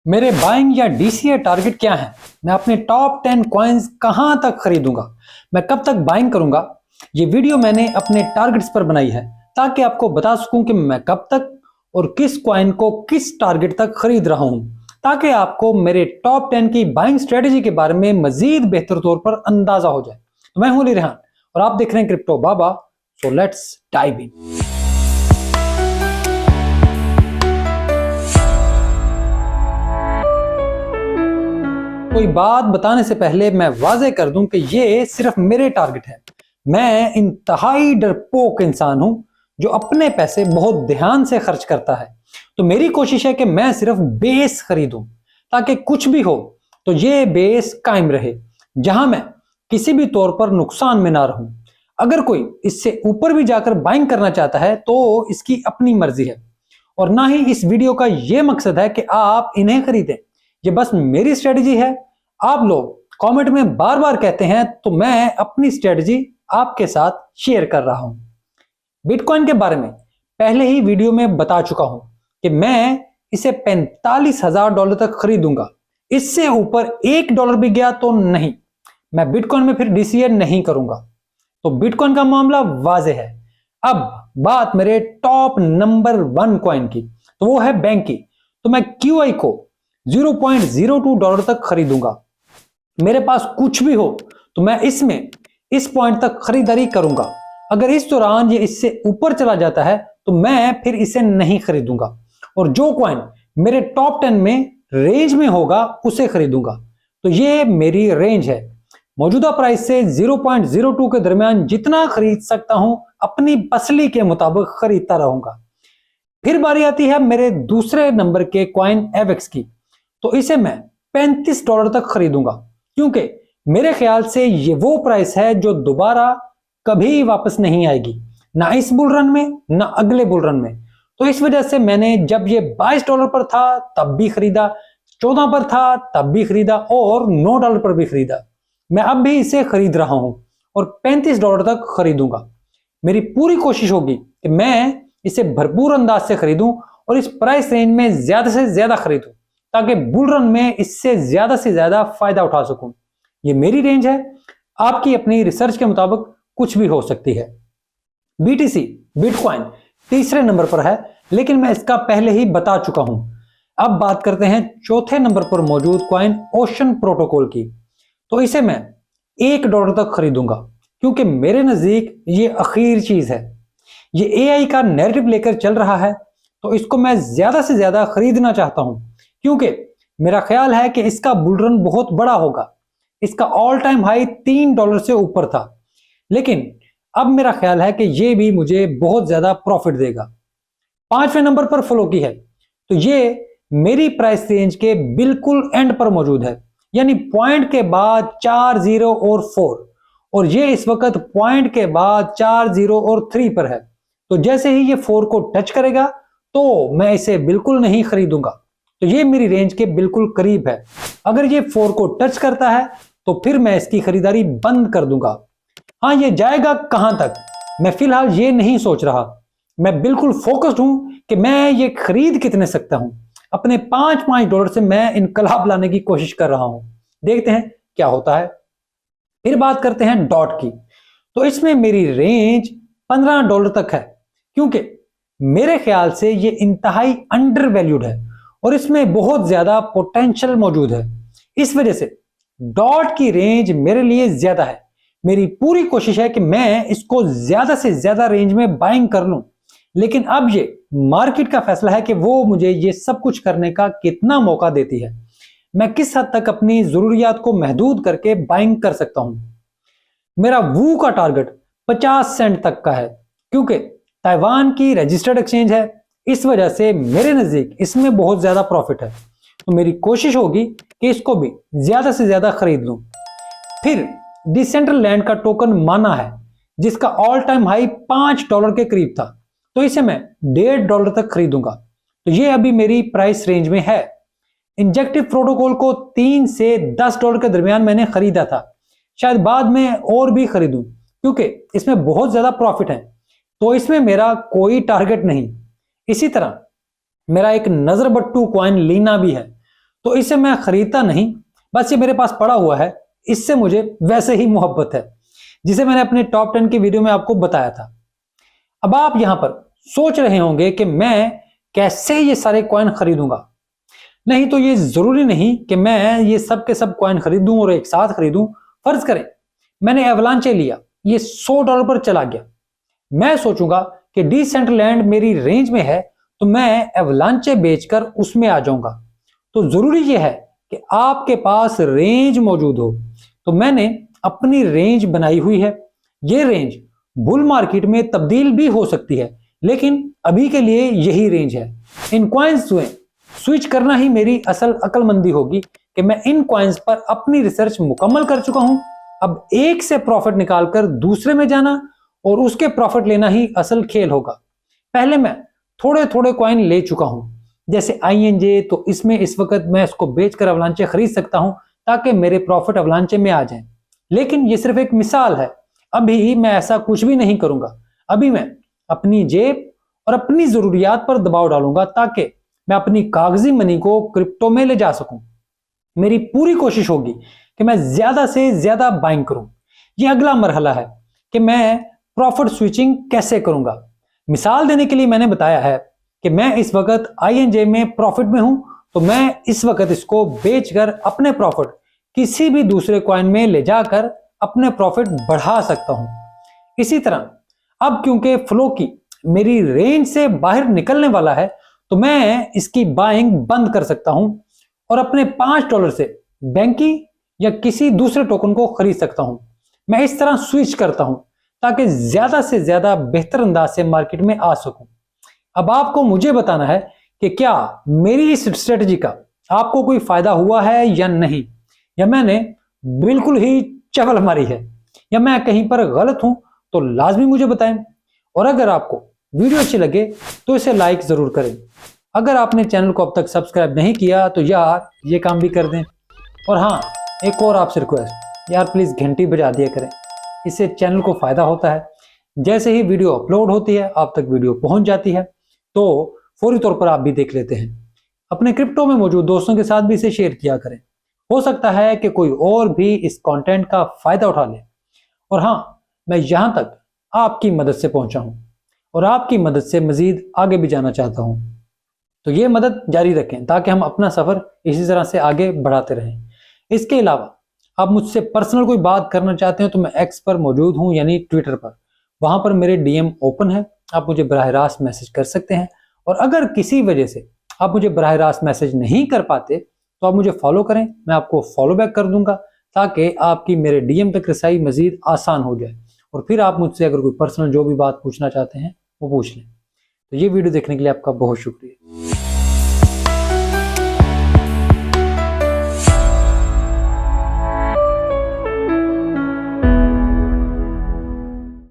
मेरे बाइंग या DCA target क्या है? मैं अपने टॉप 10 कॉइन्स कहां तक खरीदूंगा? मैं कब तक बाइंग करूंगा? ये वीडियो मैंने अपने टारगेट्स पर बनाई है ताकि आपको बता सकूं कि मैं कब तक और किस कॉइन को किस टारगेट तक खरीद रहा हूं, ताकि आपको मेरे टॉप 10 की बाइंग स्ट्रेटेजी के बारे में मजीद बेहतर तौर पर अंदाजा हो जाए। तो मैं हूं अली रेहान और आप देख रहे हैं crypto Baba. So let's dive in. कोई बात बताने से पहले मैं वाजे कर दूं कि ये सिर्फ मेरे टारगेट है। मैं इंतहाई डरपोक इंसान हूं जो अपने पैसे बहुत ध्यान से खर्च करता है। तो मेरी कोशिश है कि मैं सिर्फ बेस खरीदूं ताकि कुछ भी हो तो ये बेस कायम रहे, जहां मैं किसी भी तौर पर नुकसान में ना रहूं। अगर कोई इससे ऊपर भी जाकर बाइंग करना चाहता है तो इसकी अपनी मर्जी है, और ना ही इस वीडियो का यह मकसद है कि आप इन्हें खरीदें। ये बस मेरी स्ट्रेटजी है। आप लोग कमेंट में बार बार कहते हैं तो मैं अपनी स्ट्रेटजी आपके साथ शेयर कर रहा हूं। बिटकॉइन के बारे में पहले ही वीडियो में बता चुका हूं कि मैं इसे $45,000 तक खरीदूंगा। इससे ऊपर $1 भी गया तो नहीं, मैं बिटकॉइन में फिर डीसीए नहीं करूंगा। तो बिटकॉइन का मामला वाजे है। अब बात मेरे टॉप नंबर 1 कॉइन की, तो वो है बैंकी। तो मैं क्यूआई को $0.02 तक खरीदूंगा। मेरे पास कुछ भी हो तो मैं इसमें इस पॉइंट तक खरीदारी करूंगा। अगर इस दौरान ये इससे ऊपर चला जाता है तो मैं फिर इसे नहीं खरीदूंगा, और जो कॉइन मेरे टॉप 10 में रेंज में होगा उसे खरीदूंगा। तो ये मेरी रेंज है। मौजूदा प्राइस से 0.02 के दरमियान जितना खरीद सकता हूं अपनी पसली के मुताबिक खरीदता रहूंगा। फिर बारी आती है मेरे दूसरे नंबर के कॉइन एवेक्स की। तो इसे मैं $35 तक खरीदूंगा, क्योंकि मेरे ख्याल से ये वो प्राइस है जो दोबारा कभी वापस नहीं आएगी, ना इस बुल रन में ना अगले बुल रन में। तो इस वजह से मैंने जब ये $22 पर था तब भी खरीदा, 14 पर था तब भी खरीदा और $9 पर भी खरीदा। मैं अब भी इसे खरीद रहा हूं और $35 तक खरीदूंगा। मेरी पूरी कोशिश होगी कि मैं इसे भरपूर अंदाज से खरीदूं और इस प्राइस रेंज में ज्यादा से ज्यादा खरीदूं, ताकि बुल रन में इससे ज्यादा फायदा उठा सकूं। ये मेरी रेंज है, आपकी अपनी रिसर्च के मुताबिक कुछ भी हो सकती है। बीटीसी बिटकॉइन तीसरे नंबर पर है, लेकिन मैं इसका पहले ही बता चुका हूं। अब बात करते हैं चौथे नंबर पर मौजूद कॉइन ओशन प्रोटोकॉल की। तो इसे मैं $1 तक खरीदूंगा, क्योंकि मेरे नजदीक ये आखिर चीज है। ये एआई का नैरेटिव लेकर चल रहा है, तो इसको मैं ज्यादा से ज्यादा खरीदना चाहता हूं, क्योंकि मेरा ख्याल है कि इसका बुल रन बहुत बड़ा होगा। इसका ऑल टाइम हाई $3 से ऊपर था, लेकिन अब मेरा ख्याल है कि यह भी मुझे बहुत ज्यादा प्रॉफिट देगा। 5वें नंबर पर फ्लोकी है। तो ये मेरी प्राइस रेंज के बिल्कुल एंड पर मौजूद है, यानी पॉइंट के बाद 4 0 और 4, और ये इस वक्त पॉइंट के बाद 4 0 और 3 पर है। तो जैसे ही ये 4 को टच करेगा तो मैं इसे बिल्कुल नहीं खरीदूंगा। तो ये मेरी रेंज के बिल्कुल करीब है। अगर ये 4 को टच करता है तो फिर मैं इसकी खरीदारी बंद कर दूंगा। हाँ, ये जाएगा कहां तक मैं फिलहाल ये नहीं सोच रहा। मैं बिल्कुल फोकस्ड हूं कि मैं ये खरीद कितने सकता हूं। अपने $5 से मैं इनकलाब लाने की कोशिश कर रहा हूं। देखते हैं क्या होता है। फिर बात करते हैं डॉट की। तो इसमें मेरी रेंज $15 तक है, क्योंकि मेरे ख्याल से ये इंतहाई अंडर वैल्यूड है और इसमें बहुत ज्यादा पोटेंशियल मौजूद है। इस वजह से डॉट की रेंज मेरे लिए ज्यादा है। मेरी पूरी कोशिश है कि मैं इसको ज्यादा से ज्यादा रेंज में बाइंग कर लूं, लेकिन अब ये मार्केट का फैसला है कि वो मुझे ये सब कुछ करने का कितना मौका देती है। मैं किस हद तक अपनी जरूरियात को महदूद करके बाइंग कर सकता हूं। मेरा वू का टारगेट 50 सेंट तक का है, क्योंकि ताइवान की रजिस्टर्ड एक्सचेंज है। इस वजह से मेरे नजदीक इसमें बहुत ज्यादा प्रॉफिट है। तो मेरी कोशिश होगी कि इसको भी ज्यादा से ज्यादा खरीद लूं। फिर डिसेंट्रलैंड का टोकन माना है, जिसका ऑल टाइम हाई $5 के करीब था। तो इसे मैं $1.5 तक खरीदूंगा। तो ये अभी मेरी प्राइस रेंज में है। इंजेक्टिव प्रोटोकॉल को $3 से $10 के दरमियान मैंने खरीदा था। शायद बाद में और भी खरीदूं, क्योंकि इसमें बहुत ज्यादा प्रॉफिट है। तो इसमें मेरा कोई टारगेट नहीं। इसी तरह मेरा एक नजर बट्टू कॉइन लीना भी है। तो इसे मैं खरीदता नहीं, बस ये मेरे पास पड़ा हुआ है, इससे मुझे वैसे ही मोहब्बत है, जिसे मैंने अपने टॉप 10 की वीडियो में आपको बताया था। अब आप यहां पर सोच रहे होंगे कि मैं कैसे ये सारे कॉइन खरीदूंगा। नहीं, तो ये जरूरी नहीं कि मैं ये सब के सब कॉइन खरीदूं और एक साथ खरीदूं। फर्ज करें मैंने एवलांचे लिया, ये $100 पर चला गया, मैं सोचूंगा कि डिसेंट्रलैंड मेरी रेंज में है, तो मैं एवलांचे बेचकर उसमें आ जाऊंगा। तो जरूरी यह है कि आपके पास रेंज मौजूद हो। तो मैंने अपनी रेंज बनाई हुई है। ये रेंज बुल मार्केट में तब्दील भी हो सकती है, लेकिन अभी के लिए यही रेंज है। इन कॉइन्स में स्विच करना ही मेरी असल अक्लमंदी होगी कि मैं इन कॉइन्स पर अपनी रिसर्च मुकम्मल कर चुका हूं। अब एक से प्रॉफिट निकालकर दूसरे में जाना और उसके प्रॉफिट लेना ही असल खेल होगा। पहले मैं थोड़े थोड़े कॉइन ले चुका हूं, जैसे INJ, तो इसमें इस वक्त मैं इसको बेचकर अवलांचे खरीद सकता हूं ताकि मेरे प्रॉफिट अवलांचे में आ जाएं। लेकिन ये सिर्फ एक मिसाल है, अभी मैं ऐसा कुछ भी नहीं करूंगा। अभी मैं अपनी जेब और अपनी जरूरियात पर दबाव डालूंगा ताकि मैं अपनी कागजी मनी को क्रिप्टो में ले जा सकूं। मेरी पूरी कोशिश होगी कि मैं ज्यादा से ज्यादा बाइंग करूं। यह अगला मरहला है कि मैं प्रॉफिट स्विचिंग कैसे करूंगा। मिसाल देने के लिए मैंने बताया है कि मैं इस वक्त INJ में प्रॉफिट में हूं, तो मैं इस वक्त इसको बेचकर अपने प्रॉफिट किसी भी दूसरे कॉइन में ले जाकर अपने प्रॉफिट बढ़ा सकता हूं। इसी तरह अब क्योंकि फ्लो की मेरी रेंज से बाहर निकलने वाला है, तो मैं इसकी बाइंग बंद कर सकता हूं और अपने $5 से बैंकी या किसी दूसरे टोकन को खरीद सकता हूं। मैं इस तरह स्विच करता हूं ताकि ज्यादा से ज्यादा बेहतर अंदाज से मार्केट में आ सकूं। अब आपको मुझे बताना है कि क्या मेरी इस स्ट्रेटजी का आपको कोई फायदा हुआ है या नहीं, या मैंने बिल्कुल ही चवल मारी है, या मैं कहीं पर गलत हूं, तो लाजमी मुझे बताएं। और अगर आपको वीडियो अच्छी लगे तो इसे लाइक जरूर करें। अगर आपने चैनल को अब तक सब्सक्राइब नहीं किया तो यार ये काम भी कर दें। और हाँ, एक और आपसे रिक्वेस्ट, यार प्लीज घंटी बजा दिया करें, इससे चैनल को फायदा होता है। जैसे ही वीडियो अपलोड होती है आप तक वीडियो पहुंच जाती है, तो फौरी तौर पर आप भी देख लेते हैं। अपने क्रिप्टो में मौजूद दोस्तों के साथ भी इसे शेयर किया करें, हो सकता है कि कोई और भी इस कंटेंट का फायदा उठा ले। और हाँ, मैं यहां तक आपकी मदद से पहुंचा हूं और आपकी मदद से मजीद आगे भी जाना चाहता हूं, तो ये मदद जारी रखें ताकि हम अपना सफर इसी तरह से आगे बढ़ाते रहें। इसके अलावा आप मुझसे पर्सनल कोई बात करना चाहते हैं तो मैं X पर मौजूद हूं, यानी ट्विटर पर। वहां पर मेरे DM ओपन है, आप मुझे बराह रास्त मैसेज कर सकते हैं। और अगर किसी वजह से आप मुझे बराह रास्त मैसेज नहीं कर पाते तो आप मुझे फॉलो करें, मैं आपको फॉलो बैक कर दूंगा ताकि आपकी मेरे DM तक रसाई मजीद आसान हो जाए। और फिर आप मुझसे अगर कोई पर्सनल जो भी बात पूछना चाहते हैं वो पूछ लें। तो ये वीडियो देखने के लिए आपका बहुत शुक्रिया।